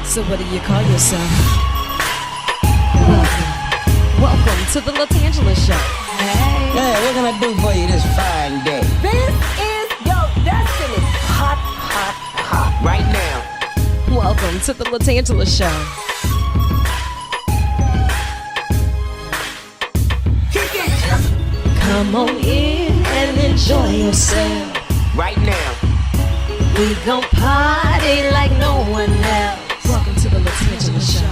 So what do you call yourself? Welcome to the LaTangela Show. Hey. Hey, what can I do for you this fine day? This is your destiny. Hot, hot, hot. Right now. Welcome to the LaTangela Show. Kick it. Come on in and enjoy yourself. Right now. We gon' party like no one else. Welcome to the LaTangela Show.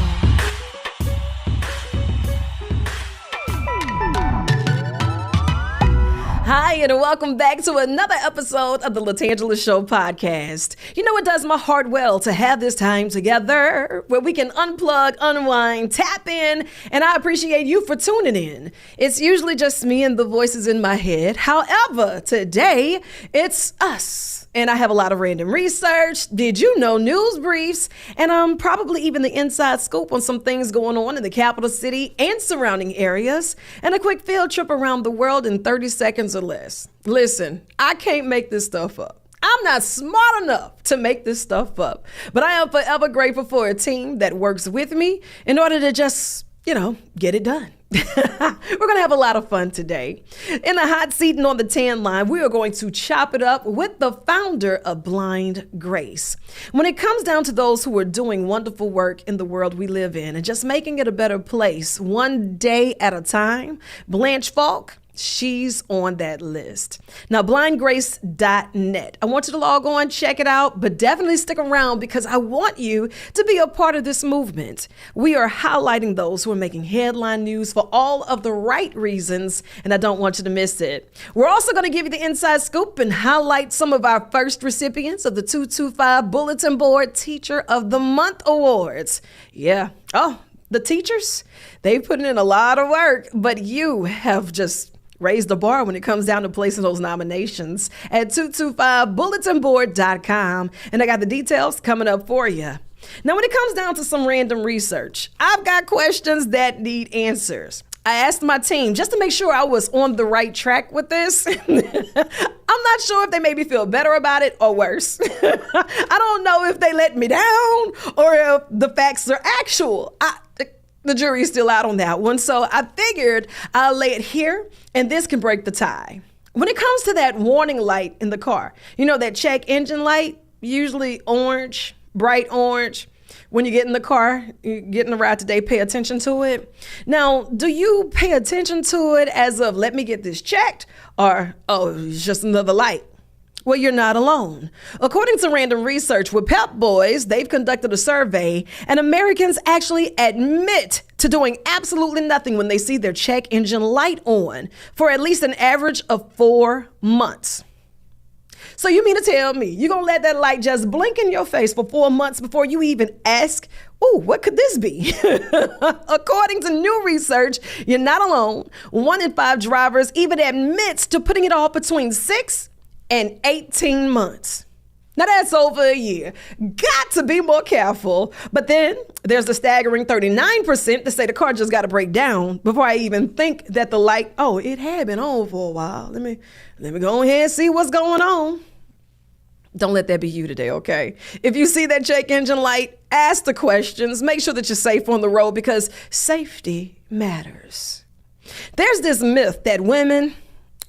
Hi, and welcome back to another episode of the LaTangela Show podcast. You know, it does my heart well to have this time together where we can unplug, unwind, tap in, and I appreciate you for tuning in. It's usually just me and the voices in my head. However, today it's us. And I have a lot of random research, did you know, news briefs, and probably even the inside scoop on some things going on in the capital city and surrounding areas, and a quick field trip around the world in 30 seconds or less. Listen, I can't make this stuff up. I'm not smart enough to make this stuff up, but I am forever grateful for a team that works with me in order to just, get it done. We're going to have a lot of fun today. In the hot seat and on the tan line, we are going to chop it up with the founder of Blind Grace. When it comes down to those who are doing wonderful work in the world we live in and just making it a better place one day at a time, Blanche Falk, she's on that list. Now, blindgrace.net. I want you to log on, check it out, but definitely stick around because I want you to be a part of this movement. We are highlighting those who are making headline news for all of the right reasons, and I don't want you to miss it. We're also going to give you the inside scoop and highlight some of our first recipients of the 225 Bulletin Board Teacher of the Month Awards. Yeah. Oh, the teachers, they've put in a lot of work, but you have just raise the bar when it comes down to placing those nominations at 225bulletinboard.com. And I got the details coming up for you. Now, when it comes down to some random research, I've got questions that need answers. I asked my team just to make sure I was on the right track with this. I'm not sure if they made me feel better about it or worse. I don't know if they let me down or if the facts are actual. The jury's still out on that one, so I figured I'll lay it here, and this can break the tie. When it comes to that warning light in the car, that check engine light, usually orange, bright orange. When you get in the car, you get in the ride today, pay attention to it. Now, do you pay attention to it as of, let me get this checked, or, oh, it's just another light? Well, you're not alone. According to random research with Pep Boys, they've conducted a survey, and Americans actually admit to doing absolutely nothing when they see their check engine light on for at least an average of 4 months. So you mean to tell me you're going to let that light just blink in your face for 4 months before you even ask, oh, what could this be? According to new research, you're not alone. 1 in 5 drivers even admits to putting it off between 6 and 18 months. Now that's over a year. Got to be more careful. But then there's the staggering 39% that say the car just got to break down before I even think that the light, it had been on for a while. Let me go ahead and see what's going on. Don't let that be you today, okay? If you see that check engine light, ask the questions. Make sure that you're safe on the road because safety matters. There's this myth that women,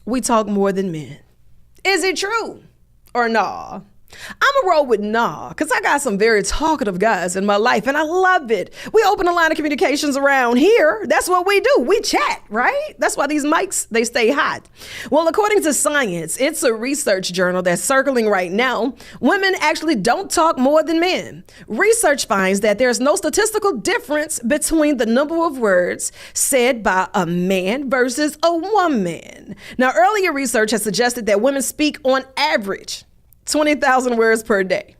we talk more than men. Is it true or nah? I'm a roll with nah, because I got some very talkative guys in my life, and I love it. We open a line of communications around here. That's what we do. We chat, right? That's why these mics, they stay hot. Well, according to Science, it's a research journal that's circling right now. Women actually don't talk more than men. Research finds that there's no statistical difference between the number of words said by a man versus a woman. Now, earlier research has suggested that women speak on average 20,000 words per day,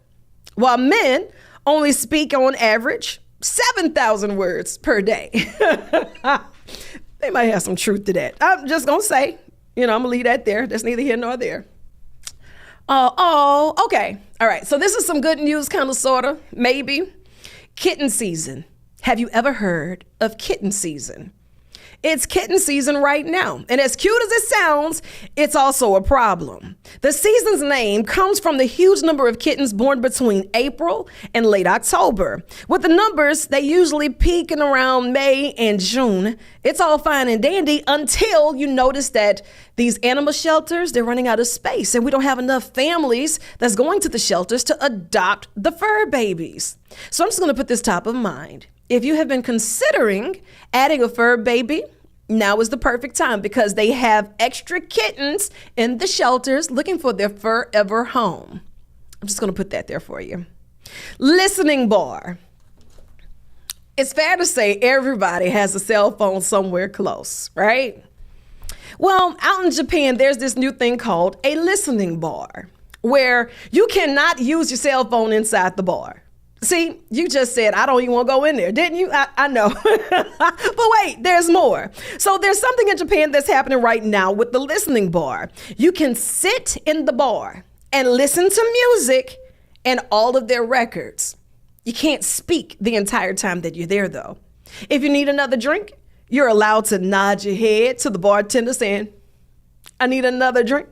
while men only speak on average 7,000 words per day. They might have some truth to that. I'm just going to say, I'm going to leave that there. That's neither here nor there. Okay. All right. So this is some good news, kind of, sort of, maybe. Kitten season. Have you ever heard of kitten season? It's kitten season right now. And as cute as it sounds, it's also a problem. The season's name comes from the huge number of kittens born between April and late October. With the numbers, they usually peak in around May and June. It's all fine and dandy until you notice that these animal shelters, they're running out of space and we don't have enough families that's going to the shelters to adopt the fur babies. So I'm just going to put this top of mind. If you have been considering adding a fur baby, now is the perfect time because they have extra kittens in the shelters looking for their forever home. I'm just going to put that there for you. Listening bar. It's fair to say everybody has a cell phone somewhere close, right? Well, out in Japan, there's this new thing called a listening bar where you cannot use your cell phone inside the bar. See, you just said, I don't even want to go in there, didn't you? I know. But wait, there's more. So there's something in Japan that's happening right now with the listening bar. You can sit in the bar and listen to music and all of their records. You can't speak the entire time that you're there, though. If you need another drink, you're allowed to nod your head to the bartender saying, I need another drink.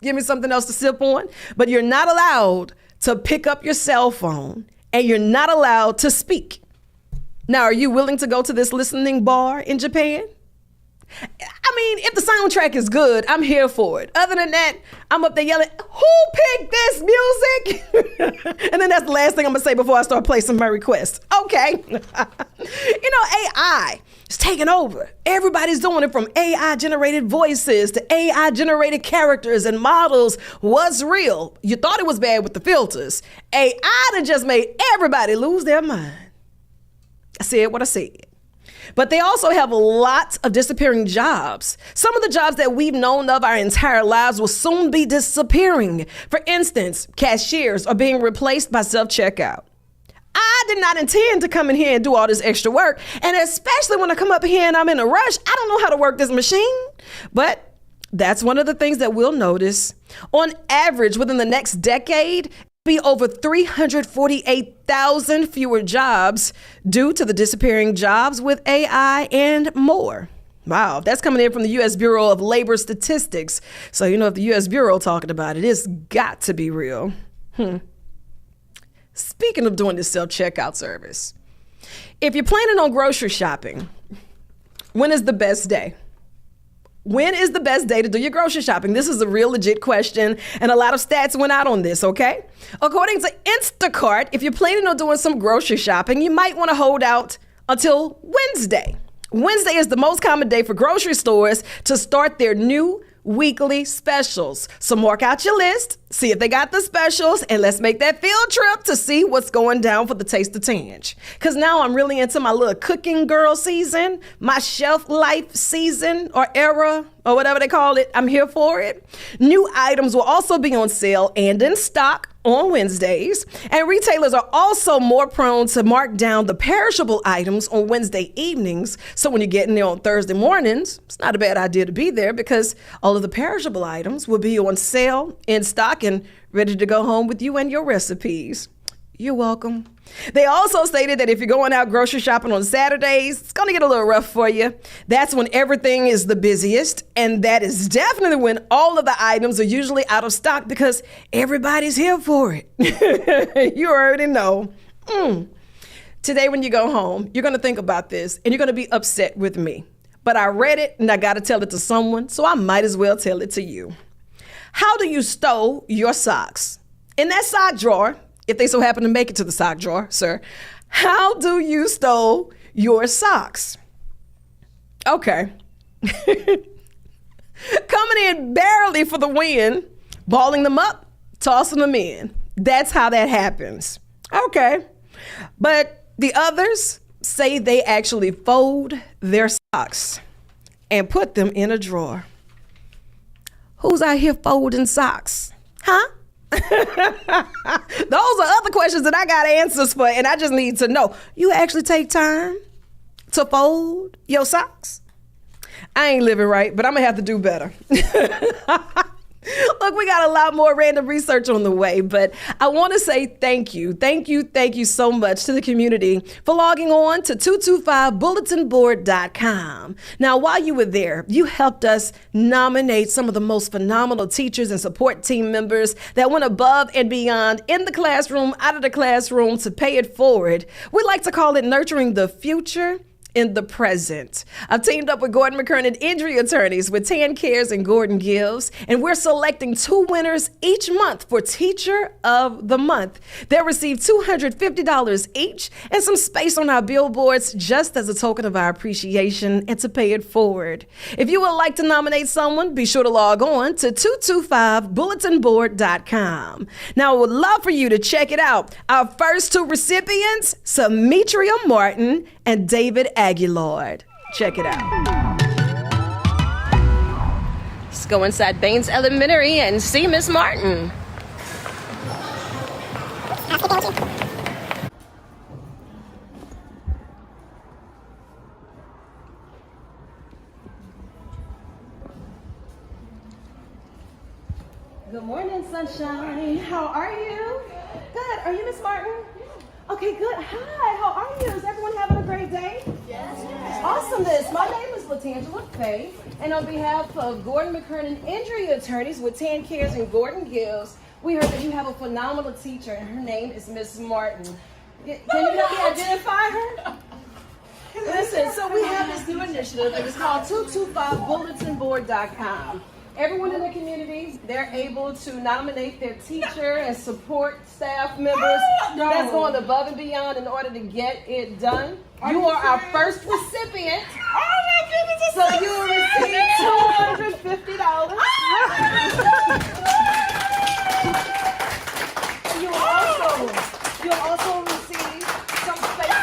Give me something else to sip on. But you're not allowed to pick up your cell phone and you're not allowed to speak. Now, are you willing to go to this listening bar in Japan? I mean, if the soundtrack is good, I'm here for it. Other than that, I'm up there yelling, who picked this music? And then that's the last thing I'm gonna say before I start placing my request. Okay. AI is taking over. Everybody's doing it from AI generated voices to AI generated characters and models. What's real? You thought it was bad with the filters. AI done just made everybody lose their mind. I said what I said. But they also have a lot of disappearing jobs. Some of the jobs that we've known of our entire lives will soon be disappearing. For instance, cashiers are being replaced by self-checkout. I did not intend to come in here and do all this extra work. And especially when I come up here and I'm in a rush, I don't know how to work this machine. But that's one of the things that we'll notice. On average, within the next decade, be over 348,000 fewer jobs due to the disappearing jobs with AI and more. Wow, that's coming in from the U.S. Bureau of Labor Statistics. So, if the U.S. Bureau talking about it, it's got to be real. Speaking of doing this self-checkout service, if you're planning on grocery shopping, when is the best day? When is the best day to do your grocery shopping? This is a real legit question, and a lot of stats went out on this, okay? According to Instacart, if you're planning on doing some grocery shopping, you might want to hold out until Wednesday. Wednesday is the most common day for grocery stores to start their new weekly specials. So mark out your list, see if they got the specials, and let's make that field trip to see what's going down for the Taste of Tange. Because now I'm really into my little cooking girl season, my shelf life season or era, or whatever they call it. I'm here for it. New items will also be on sale and in stock on Wednesdays. And retailers are also more prone to mark down the perishable items on Wednesday evenings. So when you're getting there on Thursday mornings, it's not a bad idea to be there because all of the perishable items will be on sale, in stock, and ready to go home with you and your recipes. You're welcome. They also stated that if you're going out grocery shopping on Saturdays, it's going to get a little rough for you. That's when everything is the busiest, and that is definitely when all of the items are usually out of stock because everybody's here for it. You already know. Today when you go home, you're going to think about this, and you're going to be upset with me. But I read it, and I got to tell it to someone, so I might as well tell it to you. How do you stow your socks? In that sock drawer, if they so happen to make it to the sock drawer, sir, how do you stow your socks? Okay. Coming in barely for the win, balling them up, tossing them in. That's how that happens. Okay. But the others say they actually fold their socks and put them in a drawer. Who's out here folding socks? Huh? Those are other questions that I got answers for, and I just need to know. You actually take time to fold your socks? I ain't living right, but I'm gonna have to do better. Look, we got a lot more random research on the way, but I want to say thank you so much to the community for logging on to 225bulletinboard.com. Now, while you were there, you helped us nominate some of the most phenomenal teachers and support team members that went above and beyond in the classroom, out of the classroom to pay it forward. We like to call it nurturing the future in the present. I've teamed up with Gordon McKernan Injury Attorneys with Tan Cares and Gordon Gives, and we're selecting 2 winners each month for Teacher of the Month. They'll receive $250 each and some space on our billboards just as a token of our appreciation and to pay it forward. If you would like to nominate someone, be sure to log on to 225bulletinboard.com. Now, I would love for you to check it out. Our first 2 recipients, Samitria Martin and David Aguilar. Check it out. Let's go inside Baines Elementary and see Miss Martin. Good morning, sunshine. How are you? Good. Are you Miss Martin? Okay, good. Hi, how are you? Is everyone having a great day? Yes. Awesomeness. My name is LaTangela Faye, and on behalf of Gordon McKernan Injury Attorneys with Tan Cares and Gordon Gives, we heard that you have a phenomenal teacher, and her name is Miss Martin. Can you help me identify her? Listen, so we have this new initiative, and it's called 225bulletinboard.com. Everyone in the community, they're able to nominate their teacher and support staff members that's going above and beyond in order to get it done. You are our first recipient. Oh my goodness! So you will receive $250. You'll also receive some space.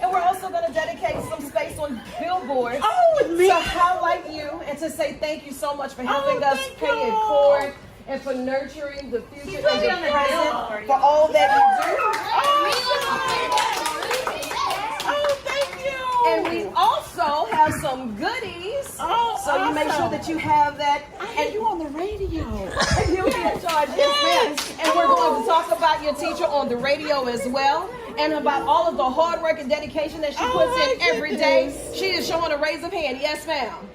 And we're also going to dedicate some space on billboards to highlight you and to say thank you so much for helping us pay it forward and for nurturing the future and the present for all that you do. Oh, thank you! And we also have some goodies, so you make sure that you have that. And you on the radio. You'll be in charge, yes, ma'am. And we're going to talk about your teacher on the radio as well, and about all of the hard work and dedication that she puts in every day. She is showing a raise of hand. Yes, ma'am.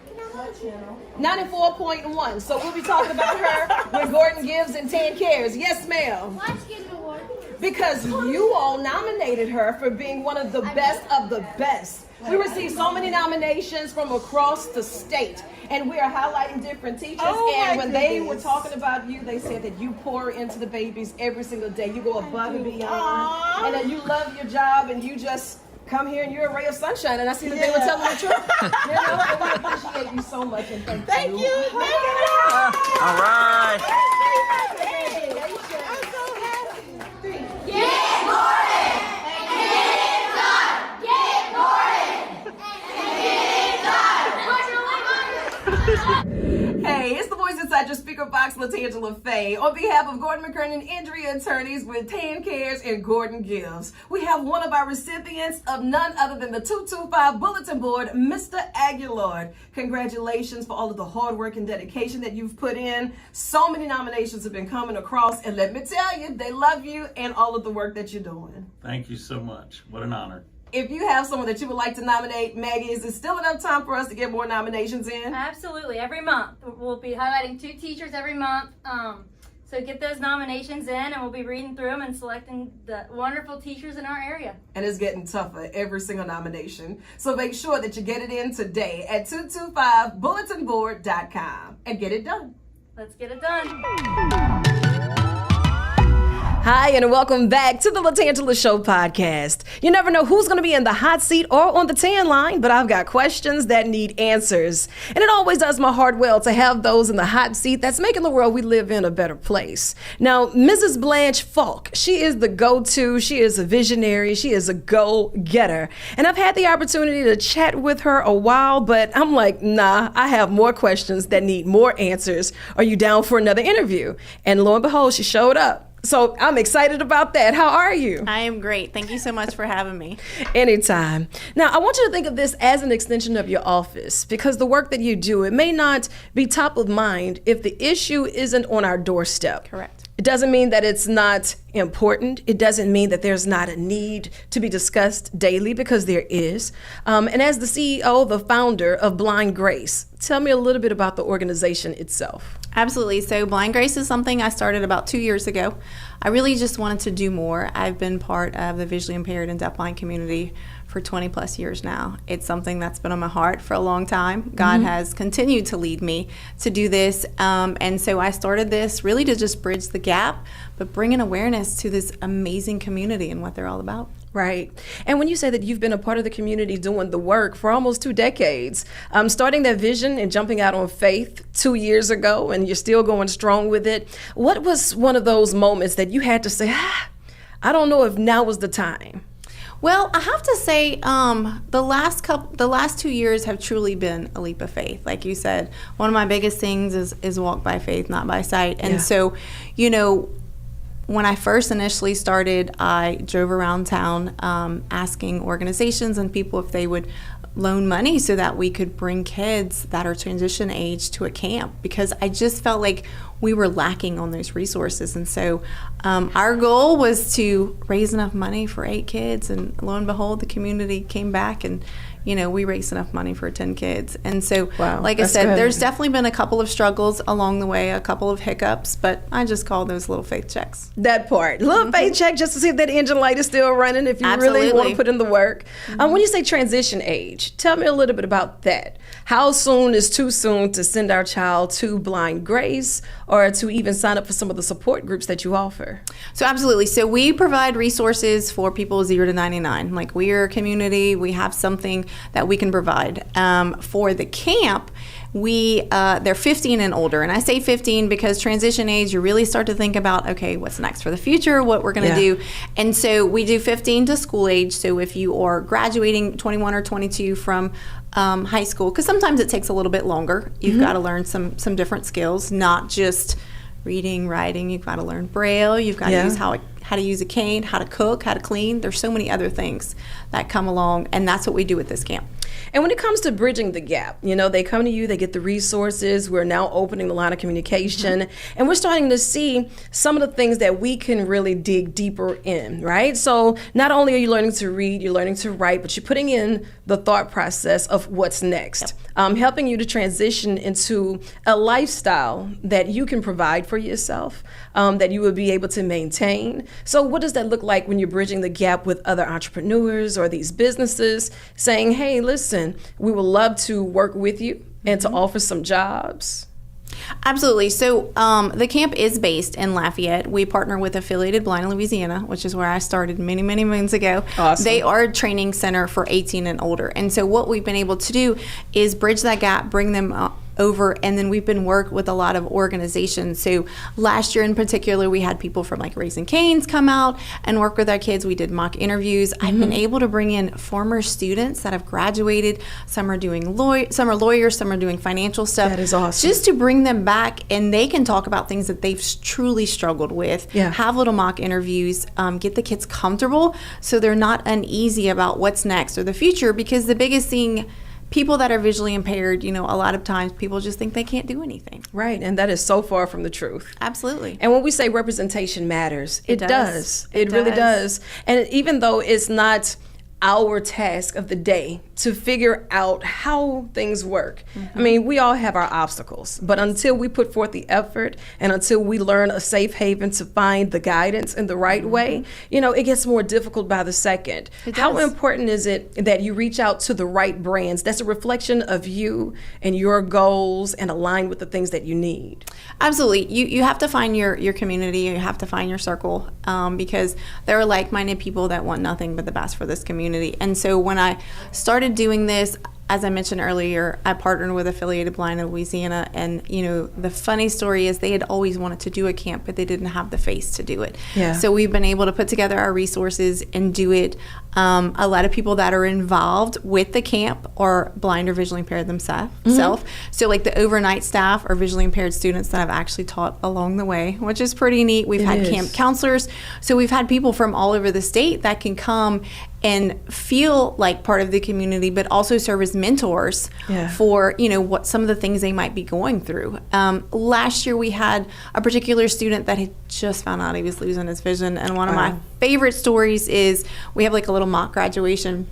94.1. So we'll be talking about her when Gordon Gives and Tan Cares. Yes, ma'am. Why did she get an award? Because you all nominated her for being one of the best of the best. We received so many nominations from across the state, and we are highlighting different teachers. And when they were talking about you, they said that you pour into the babies every single day. You go above and beyond, and that you love your job, and you just come here and you're a ray of sunshine. And I see that they were telling the truth. You know, and we appreciate you so much, and thank you. Thank you. All right. Get Gordon! And get it done! Get Gordon! And get it done! Hey, it's the voice inside your speaker box, LaTangela Faye. On behalf of Gordon McKernan Injury Attorneys with Tan Cares and Gordon Gives, we have one of our recipients of none other than the 225 Bulletin Board, Mr. Aguilar. Congratulations for all of the hard work and dedication that you've put in. So many nominations have been coming across, and let me tell you, they love you and all of the work that you're doing. Thank you so much. What an honor. If you have someone that you would like to nominate, Maggie, is there still enough time for us to get more nominations in? Absolutely. Every month. We'll be highlighting 2 teachers every month. So get those nominations in, and we'll be reading through them and selecting the wonderful teachers in our area. And it's getting tougher, every single nomination. So make sure that you get it in today at 225bulletinboard.com and get it done. Let's get it done. Hi, and welcome back to the LaTangela Show podcast. You never know who's going to be in the hot seat or on the tan line, but I've got questions that need answers. And it always does my heart well to have those in the hot seat that's making the world we live in a better place. Now, Mrs. Blanche Falk, she is the go-to. She is a visionary. She is a go-getter. And I've had the opportunity to chat with her a while, but I'm like, nah, I have more questions that need more answers. Are you down for another interview? And lo and behold, she showed up. So I'm excited about that. How are you? I am great. Thank you so much for having me. Anytime. Now, I want you to think of this as an extension of your office, because the work that you do, it may not be top of mind if the issue isn't on our doorstep. Correct. It doesn't mean that it's not important. It doesn't mean that there's not a need to be discussed daily, because there is. And as the CEO, the founder of Blind Grace, tell me a little bit about the organization itself. Absolutely. So Blind Grace is something I started about 2 years ago. I really just wanted to do more. I've been part of the visually impaired and deafblind community for 20 plus years now. It's something that's been on my heart for a long time. God has continued to lead me to do this. And so I started this really to just bridge the gap, but bring an awareness to this amazing community and what they're all about. Right. And when you say that you've been a part of the community doing the work for almost 2 decades, starting that vision and jumping out on faith 2 years ago, and you're still going strong with it, what was one of those moments that you had to say, I don't know if now was the time? Well, I have to say, the last 2 years have truly been a leap of faith. Like you said, one of my biggest things is walk by faith, not by sight. And so, you know, when I first initially started, I drove around town asking organizations and people if they would loan money so that we could bring kids that are transition age to a camp, because I just felt like we were lacking on those resources. And so our goal was to raise enough money for 8 kids, and lo and behold, the community came back and, you know, we raised enough money for 10 kids. And so, like I said, good. There's definitely been a couple of struggles along the way, a couple of hiccups, but I just call those little faith checks. That part. Little faith check just to see if that engine light is still running, if you really want to put in the work. When you say transition age, tell me a little bit about that. How soon is too soon to send our child to Blind Grace, or to even sign up for some of the support groups that you offer? So absolutely. So we provide resources for people 0 to 99. Like, we are a community. We have something that we can provide. For the camp, they're 15 and older. And I say 15 because transition age, you really start to think about, okay, what's next for the future, what we're going to do. And so we do 15 to school age. So if you are graduating 21 or 22 from high school, because sometimes it takes a little bit longer. You've got to learn some different skills, not just reading, writing. You've got to learn Braille. You've got to use how to use a cane, how to cook, how to clean. There's so many other things that come along, and that's what we do at this camp. And when it comes to bridging the gap, you know, they come to you, they get the resources. We're now opening the line of communication, and we're starting to see some of the things that we can really dig deeper in, right? So not only are you learning to read, you're learning to write, but you're putting in the thought process of what's next, helping you to transition into a lifestyle that you can provide for yourself, that you will be able to maintain. So what does that look like when you're bridging the gap with other entrepreneurs or these businesses, saying, hey, listen, we would love to work with you and to offer some jobs? Absolutely. So the camp is based in Lafayette. We partner with Affiliated Blind Louisiana, which is where I started many, many moons ago. Awesome. They are a training center for 18 and older. And so what we've been able to do is bridge that gap, bring them over, and then we've been working with a lot of organizations. So last year in particular, we had people from like Raising Cane's come out and work with our kids. We did mock interviews. I've been able to bring in former students that have graduated. Some are doing some are lawyers, some are doing financial stuff. That is awesome. Just to bring them back, and they can talk about things that they've truly struggled with. Have little mock interviews, get the kids comfortable so they're not uneasy about what's next or the future, because the biggest thing, people that are visually impaired, you know, a lot of times people just think they can't do anything. Right, and that is so far from the truth. Absolutely. And when we say representation matters, it does. It really does. does. And even though it's not our task of the day to figure out how things work. I mean, we all have our obstacles, but until we put forth the effort and until we learn a safe haven to find the guidance in the right way, you know, it gets more difficult by the second. How important is it that you reach out to the right brands that's a reflection of you and your goals and align with the things that you need? Absolutely. You have to find your community. You have to find your circle, because there are like-minded people that want nothing but the best for this community. And so when I started doing this, as I mentioned earlier, I partnered with Affiliated Blind in Louisiana, and you know, the funny story is they had always wanted to do a camp, but they didn't have the face to do it. So we've been able to put together our resources and do it A lot of people that are involved with the camp are blind or visually impaired themselves. So like the overnight staff are visually impaired students that I've actually taught along the way, which is pretty neat. We've had camp counselors. So we've had people from all over the state that can come and feel like part of the community, but also serve as mentors for, what some of the things they might be going through. Last year we had a particular student that had just found out he was losing his vision. And one of my favorite stories is we have like a little mock graduation.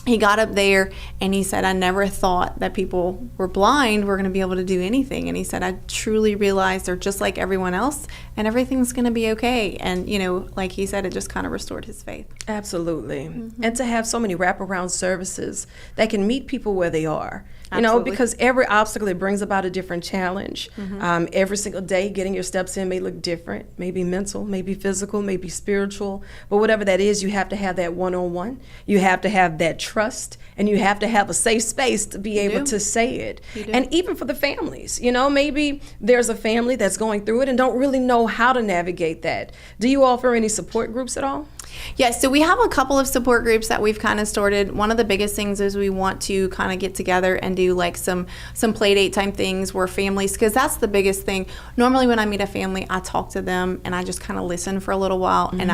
He got up there and he said, I never thought that people were blind were going to be able to do anything. And he said, I truly realized they're just like everyone else and everything's going to be okay. And, like he said, it just kind of restored his faith. Absolutely. And to have so many wraparound services that can meet people where they are. Because every obstacle, it brings about a different challenge. Every single day, getting your steps in may look different, maybe mental, maybe physical, maybe spiritual. But whatever that is, you have to have that one-on-one. You have to have that trust, and you have to have a safe space to be able to say it. And even for the families, maybe there's a family that's going through it and don't really know how to navigate that. Do you offer any support groups at all? Yes, so we have a couple of support groups that we've kind of started. One of the biggest things is we want to kind of get together and do like some play date type things where families, because that's the biggest thing. Normally when I meet a family, I talk to them and I just kind of listen for a little while, and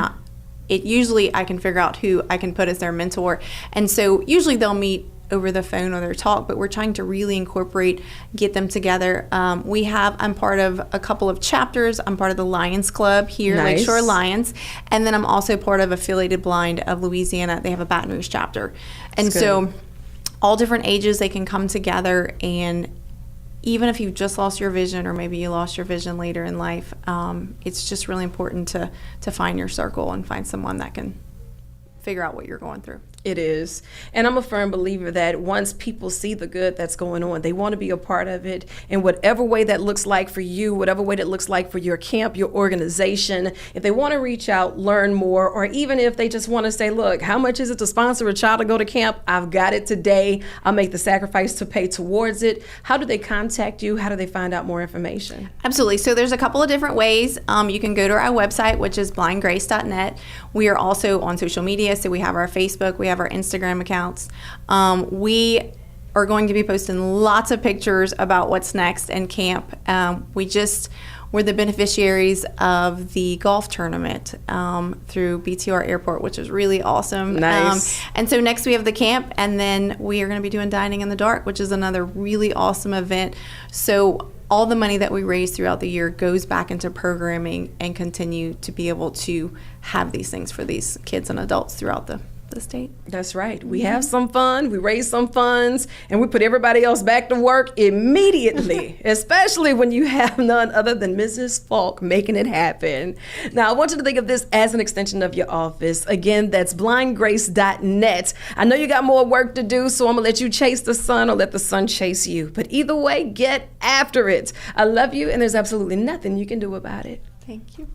usually I can figure out who I can put as their mentor. And so usually they'll meet over the phone or their talk, but we're trying to really incorporate, get them together. I'm part of a couple of chapters. I'm part of the Lions Club here, Lakeshore Lions, and then I'm also part of Affiliated Blind of Louisiana. They have a Baton Rouge chapter. And so all different ages, they can come together, and even if you've just lost your vision or maybe you lost your vision later in life, it's just really important to find your circle and find someone that can figure out what you're going through. It is. And I'm a firm believer that once people see the good that's going on, they want to be a part of it in whatever way that looks like for you, whatever way that looks like for your camp, your organization. If they want to reach out, learn more, or even if they just want to say, look, how much is it to sponsor a child to go to camp? I've got it today. I'll make the sacrifice to pay towards it. How do they contact you? How do they find out more information? Absolutely. So there's a couple of different ways. You can go to our website, which is blindgrace.net. We are also on social media. So we have our Facebook, we have our Instagram accounts. We are going to be posting lots of pictures about what's next in camp. We're the beneficiaries of the golf tournament through BTR Airport, which is really awesome. Nice. And so next we have the camp, and then we are going to be doing Dining in the Dark, which is another really awesome event. So all the money that we raise throughout the year goes back into programming and continue to be able to have these things for these kids and adults throughout the state. That's right. We have some fun, we raise some funds, and we put everybody else back to work immediately, especially when you have none other than Mrs. Falk making it happen. Now, I want you to think of this as an extension of your office. Again, that's blindgrace.net. I know you got more work to do, so I'm going to let you chase the sun or let the sun chase you. But either way, get after it. I love you, and there's absolutely nothing you can do about it. Thank you.